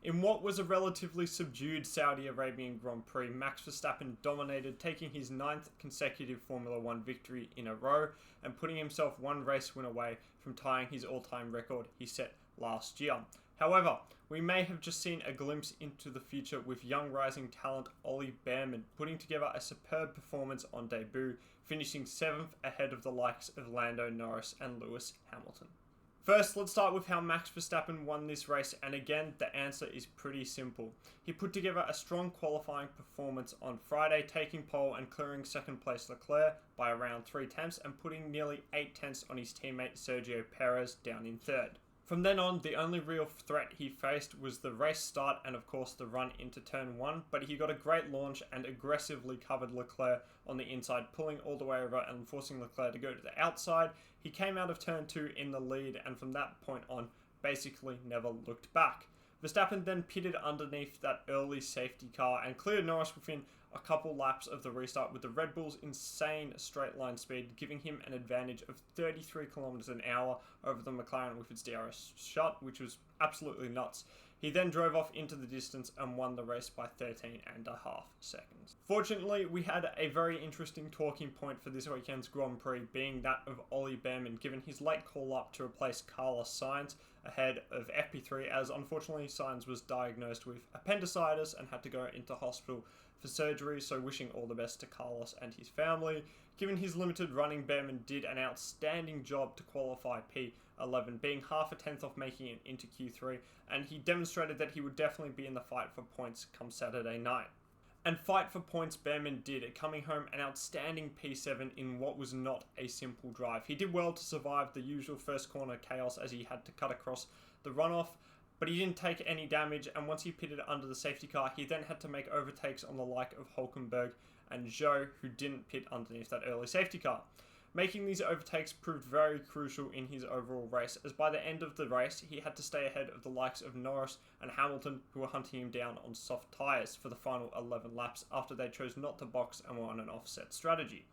In what was a relatively subdued Saudi Arabian Grand Prix, Max Verstappen dominated, taking his 9th consecutive Formula 1 victory in a row and putting himself one race win away from tying his all-time record he set last year. However, we may have just seen a glimpse into the future with young rising talent Ollie Bearman putting together a superb performance on debut, finishing 7th ahead of the likes of Lando Norris and Lewis Hamilton. First, let's start with how Max Verstappen won this race, and again, the answer is pretty simple. He put together a strong qualifying performance on Friday, taking pole and clearing second place Leclerc by around 3 tenths and putting nearly 8 tenths on his teammate Sergio Perez down in third. From then on, the only real threat he faced was the race start and of course the run into turn 1, but he got a great launch and aggressively covered Leclerc on the inside, pulling all the way over and forcing Leclerc to go to the outside. He came out of turn 2 in the lead and from that point on, basically never looked back. Verstappen then pitted underneath that early safety car and cleared Norris within a couple laps of the restart, with the Red Bull's insane straight line speed giving him an advantage of 33 kilometers an hour over the McLaren with its DRS shut, which was absolutely nuts. He then drove off into the distance and won the race by 13.5 seconds. Fortunately, we had a very interesting talking point for this weekend's Grand Prix, being that of Ollie Bearman, given his late call-up to replace Carlos Sainz ahead of FP3, as unfortunately Sainz was diagnosed with appendicitis and had to go into hospital for surgery, so wishing all the best to Carlos and his family. Given his limited running, Bearman did an outstanding job to qualify P11, being half a tenth off making it into Q3, and he demonstrated that he would definitely be in the fight for points come Saturday night. And fight for points Bearman did, coming home an outstanding P7 in what was not a simple drive. He did well to survive the usual first corner chaos as he had to cut across the runoff, but he didn't take any damage, and once he pitted under the safety car, he then had to make overtakes on the like of Hülkenberg and Zhou, who didn't pit underneath that early safety car. Making these overtakes proved very crucial in his overall race, as by the end of the race, he had to stay ahead of the likes of Norris and Hamilton, who were hunting him down on soft tyres for the final 11 laps after they chose not to box and were on an offset strategy.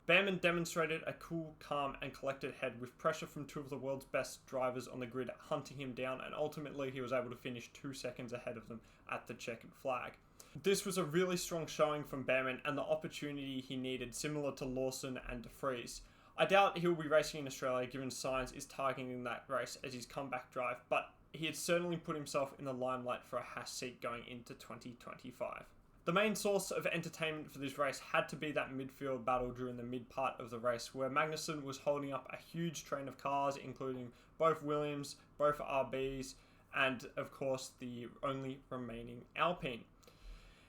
Bearman demonstrated a cool, calm and collected head with pressure from 2 of the world's best drivers on the grid hunting him down, and ultimately he was able to finish 2 seconds ahead of them at the checkered flag. This was a really strong showing from Bearman and the opportunity he needed, similar to Lawson and De Vries. I doubt he'll be racing in Australia given Sainz is targeting that race as his comeback drive, but he had certainly put himself in the limelight for a Haas seat going into 2025. The main source of entertainment for this race had to be that midfield battle during the mid part of the race, where Magnussen was holding up a huge train of cars, including both Williams, both RBs, and of course the only remaining Alpine.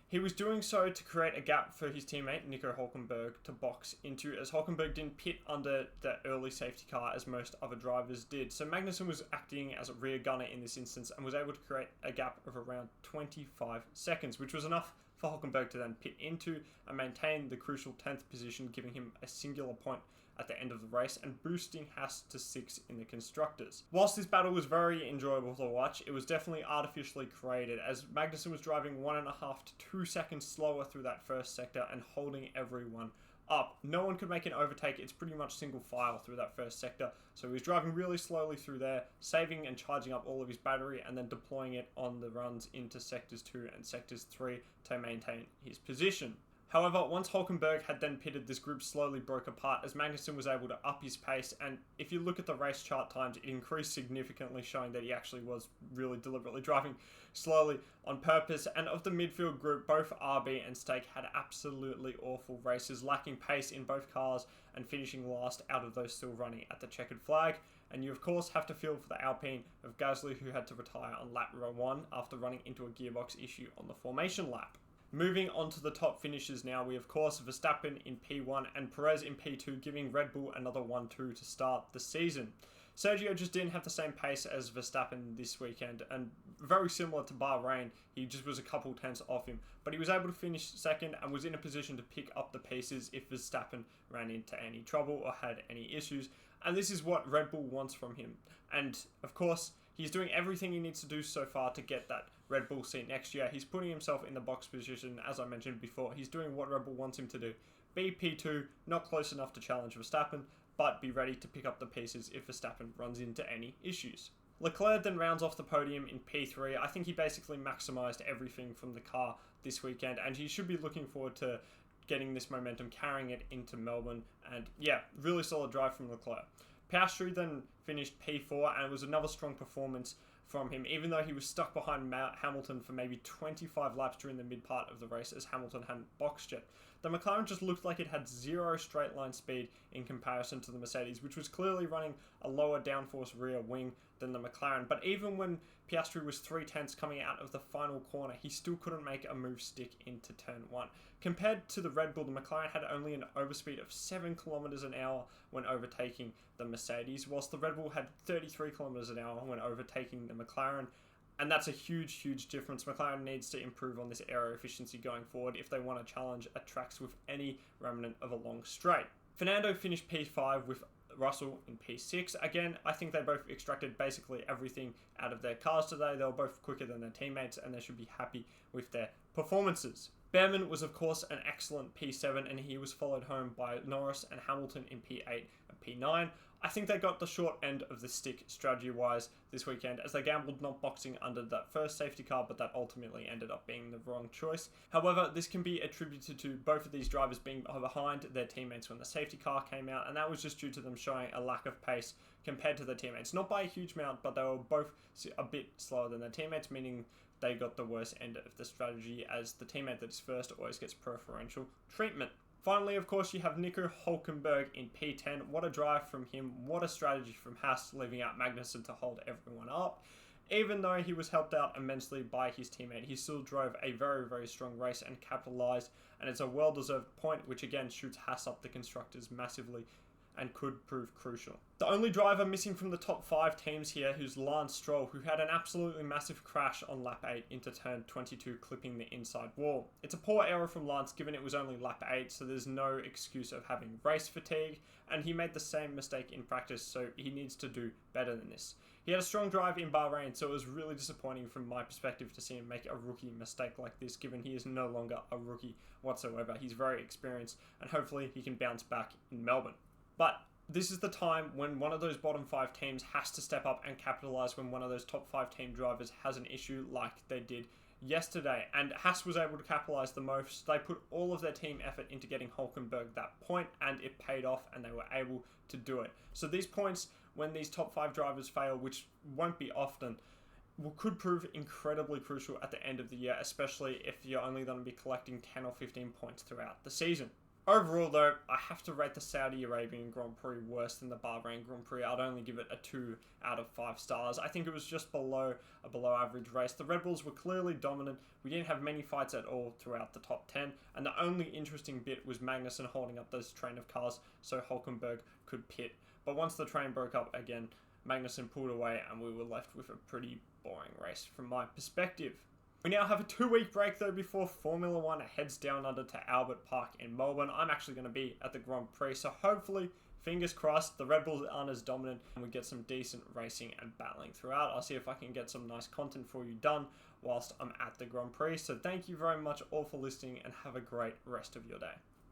He was doing so to create a gap for his teammate Nico Hülkenberg to box into, as Hülkenberg didn't pit under the early safety car as most other drivers did. So Magnussen was acting as a rear gunner in this instance and was able to create a gap of around 25 seconds, which was enough for Hülkenberg to then pit into and maintain the crucial 10th position, giving him a singular point at the end of the race and boosting Haas to 6 in the Constructors. Whilst this battle was very enjoyable to watch, it was definitely artificially created, as Magnussen was driving 1.5 to 2 seconds slower through that first sector and holding everyone up. No one could make an overtake. It's pretty much single file through that first sector, so he was driving really slowly through there, saving and charging up all of his battery and then deploying it on the runs into sectors 2 and sectors 3 to maintain his position. However, once Hülkenberg had then pitted, this group slowly broke apart as Magnussen was able to up his pace, and if you look at the race chart times, it increased significantly, showing that he actually was really deliberately driving slowly on purpose. And of the midfield group, both RB and Stake had absolutely awful races, lacking pace in both cars and finishing last out of those still running at the checkered flag. And you of course have to feel for the Alpine of Gasly, who had to retire on lap 1 after running into a gearbox issue on the formation lap. Moving on to the top finishes now, we of course Verstappen in P1 and Perez in P2, giving Red Bull another 1-2 to start the season. Sergio just didn't have the same pace as Verstappen this weekend, and very similar to Bahrain, he just was a couple tenths off him, but he was able to finish second and was in a position to pick up the paces if Verstappen ran into any trouble or had any issues, and this is what Red Bull wants from him. And of course, he's doing everything he needs to do so far to get that Red Bull seat next year. He's putting himself in the box position, as I mentioned before. He's doing what Red Bull wants him to do. Be P2, not close enough to challenge Verstappen, but be ready to pick up the pieces if Verstappen runs into any issues. Leclerc then rounds off the podium in P3. I think he basically maximised everything from the car this weekend, and he should be looking forward to getting this momentum, carrying it into Melbourne. And yeah, really solid drive from Leclerc. Piastri then finished P4, and it was another strong performance from him, even though he was stuck behind Hamilton for maybe 25 laps during the mid part of the race as Hamilton hadn't boxed yet. The McLaren just looked like it had zero straight line speed in comparison to the Mercedes, which was clearly running a lower downforce rear wing than the McLaren. But even when Piastri was 3/10 coming out of the final corner, he still couldn't make a move stick into turn 1. Compared to the Red Bull, the McLaren had only an overspeed of 7 kilometers an hour when overtaking the Mercedes, whilst the Red Bull had 33 kilometers an hour when overtaking the McLaren. And that's a huge difference. McLaren needs to improve on this aero efficiency going forward if they want to challenge at tracks with any remnant of a long straight. Fernando finished P5 with Russell in P6. Again, I think they both extracted basically everything out of their cars today. They were both quicker than their teammates, and they should be happy with their performances. Bearman was, of course, an excellent P7, and he was followed home by Norris and Hamilton in P8 and P9. I think they got the short end of the stick strategy-wise this weekend, as they gambled not boxing under that first safety car, but that ultimately ended up being the wrong choice. However, this can be attributed to both of these drivers being behind their teammates when the safety car came out, and that was just due to them showing a lack of pace compared to their teammates. Not by a huge amount, but they were both a bit slower than their teammates, meaning they got the worst end of the strategy, as the teammate that is first always gets preferential treatment. Finally, of course, you have Nico Hülkenberg in P10. What a drive from him. What a strategy from Haas, leaving out Magnussen to hold everyone up. Even though he was helped out immensely by his teammate, he still drove a very strong race and capitalised. And it's a well-deserved point, which again shoots Haas up the constructors massively and could prove crucial. The only driver missing from the top 5 teams here who's Lance Stroll, who had an absolutely massive crash on lap 8 into turn 22, clipping the inside wall. It's a poor error from Lance given it was only lap 8, so there's no excuse of having race fatigue, and he made the same mistake in practice, so he needs to do better than this. He had a strong drive in Bahrain, so it was really disappointing from my perspective to see him make a rookie mistake like this, given he is no longer a rookie whatsoever. He's very experienced, and hopefully he can bounce back in Melbourne. But this is the time when one of those bottom 5 teams has to step up and capitalise when one of those top 5 team drivers has an issue like they did yesterday. And Haas was able to capitalise the most. They put all of their team effort into getting Hülkenberg that point, and it paid off, and they were able to do it. So these points, when these top 5 drivers fail, which won't be often, could prove incredibly crucial at the end of the year, especially if you're only going to be collecting 10 or 15 points throughout the season. Overall, though, I have to rate the Saudi Arabian Grand Prix worse than the Bahrain Grand Prix. I'd only give it a 2 out of 5 stars. I think it was just below a below-average race. The Red Bulls were clearly dominant. We didn't have many fights at all throughout the top 10, and the only interesting bit was Magnussen holding up this train of cars so Hülkenberg could pit. But once the train broke up again, Magnussen pulled away, and we were left with a pretty boring race from my perspective. We now have a 2-week break though before Formula 1 heads down under to Albert Park in Melbourne. I'm actually going to be at the Grand Prix, so hopefully, fingers crossed, the Red Bulls aren't as dominant and we get some decent racing and battling throughout. I'll see if I can get some nice content for you done whilst I'm at the Grand Prix. So thank you very much all for listening, and have a great rest of your day.